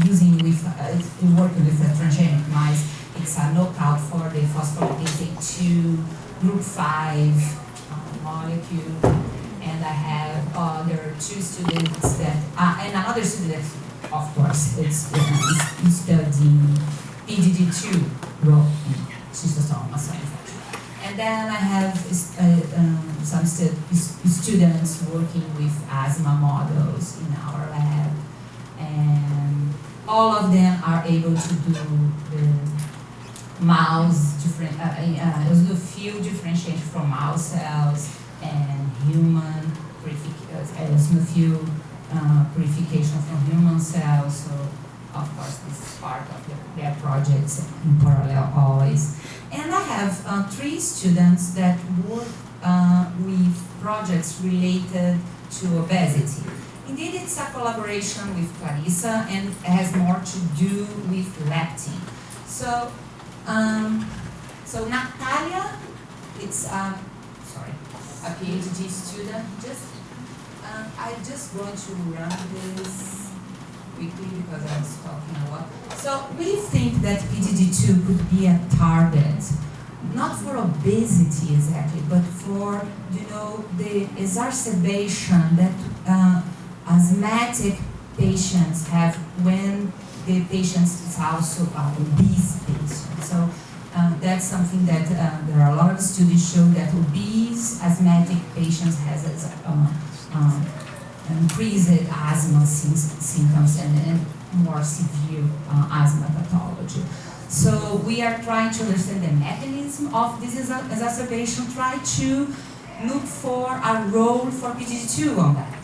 using with, working with the transgenic mice. It's a knockout for the phospholipase 2 group 5 molecule. And I have other two students that, and another student that, of course, is studying PDD2 role in schistosome manufacturing. And then I have some students working with asthma models in our lab. And all of them are able to do the mouse eosinophil differentiation from mouse cells and human eosinophil purification from human cells. So of course this is part of their projects in parallel always. And I have 3 students that work with projects related to obesity. Indeed, it's a collaboration with Clarissa and has more to do with leptin. So, Natalia, it's a PhD student. I just want to run this quickly because I was talking a lot. So we think that PDD2 could be a target, not for obesity exactly, but for the exacerbation that asthmatic patients have when the patient is also obese patient. So that's something that there are a lot of studies show that obese asthmatic patients has increased asthma symptoms and more severe asthma pathology. So we are trying to understand the mechanism of this exacerbation, try to look for a role for PDD2 on that.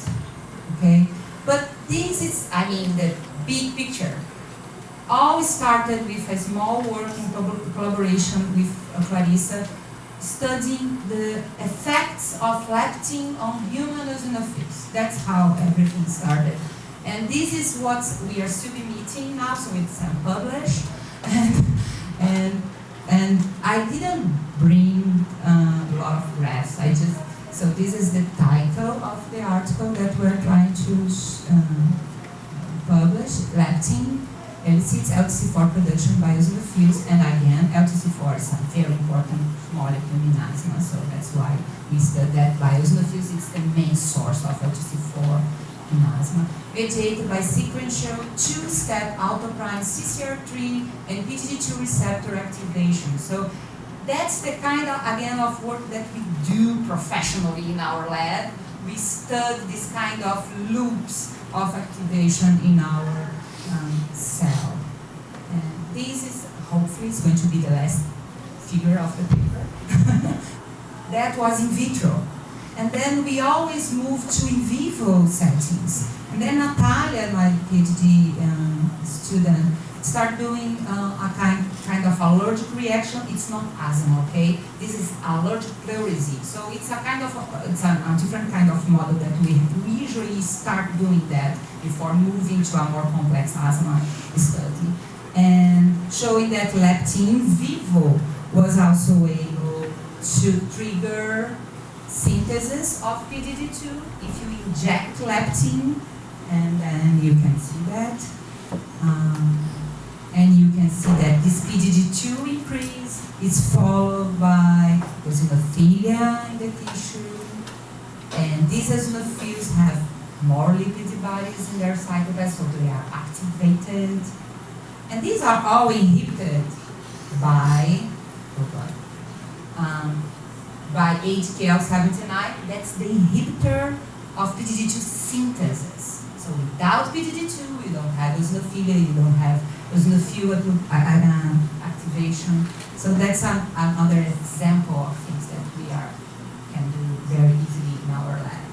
Okay, but this is, the big picture. All started with a small work in collaboration with Clarissa, studying the effects of leptin on human eosinophils. That's how everything started. And this is what we are submitting now, so it's published. And I didn't bring a lot of graphs. So this is the title of the article that we're trying to publish. Leptin elicits LTC4 production by eosinophils, and again, LTC4 is a very important molecule in asthma, so that's why we study that by eosinophils. It's the main source of LTC4 in asthma. Mediated by sequential two-step autoprime CCR3 and PDD2 receptor activation. So that's the kind of, again, of work that we do professionally in our lab. We study this kind of loops of activation in our cell. And this is, hopefully, it's going to be the last figure of the paper. That was in vitro. And then we always move to in vivo settings. And then Natalia, my PhD student, start doing a kind of allergic reaction. It's not asthma, okay? This is allergic pleurisy. So it's a different kind of model that we usually start doing that before moving to a more complex asthma study. And showing that leptin in vivo was also able to trigger synthesis of PDD2 if you inject leptin, and then you can see that. And you can see that this PDD2 increase is followed by eosinophilia in the tissue. And these eosinophils have more lipid bodies in their cytoplasm, so they are activated. And these are all inhibited by HKL79. That's the inhibitor of PDD2 synthesis. So without PDD2, you don't have eosinophilia, you don't have eosinophil activation. So that's another example of things that we can do very easily in our lab.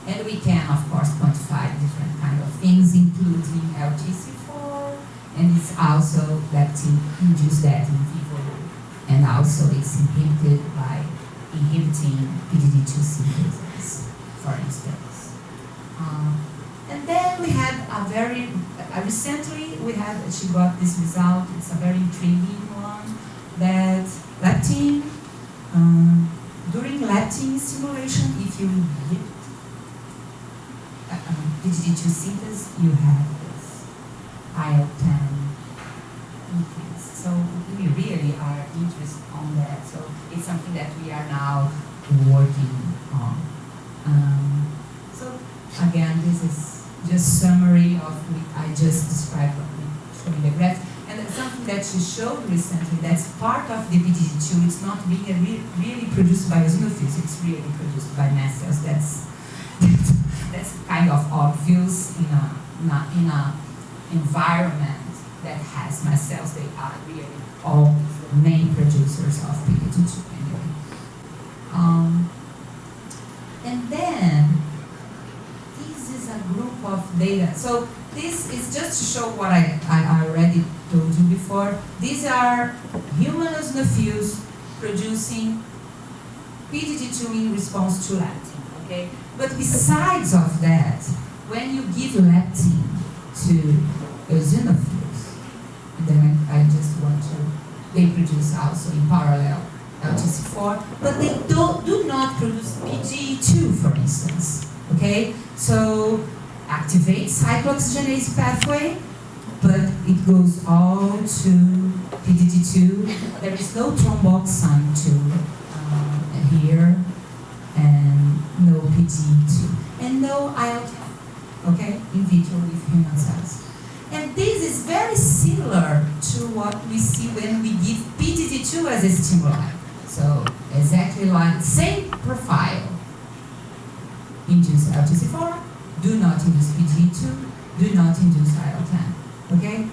And we can, of course, quantify different kind of things, including LTC4, and it's also leptin-induced that in vivo, and also it's inhibited by inhibiting PDD2 synthesis, for instance. And then we had recently she got this result. It's a very intriguing one, that leptin, during leptin stimulation, if you inhibit PDD2 synthesis, you have this IL-10 increase. So we really are interested on that. So it's something that we are now working on. So again, this is just summary of what I just described showing the graph. And something that she showed recently, that's part of the PDG2, it's not being really produced by eosinophils, it's really produced by mast cells. That's kind of obvious in a environment that has mast cells. They are really all the main producers of PDG2 anyway. And then, this is a group of data. So this is just to show what I already told you before. These are human eosinophils producing PDG2 in response to leptin, okay? But besides of that, when you give leptin to eosinophils, and then I just want to, they produce also in parallel LTC4, but they do not produce PGE2, for instance, okay? So activate cyclooxygenase pathway, but it goes all to PDG2. There is no thromboxane here, and no PGE2, and no IL-10, okay, in vitro with human cells. And this is very similar to what we see when we give PDG2 as a stimuli. So exactly like same profile. Induce LTC4, do not induce PGE2, do not induce IL-10, okay?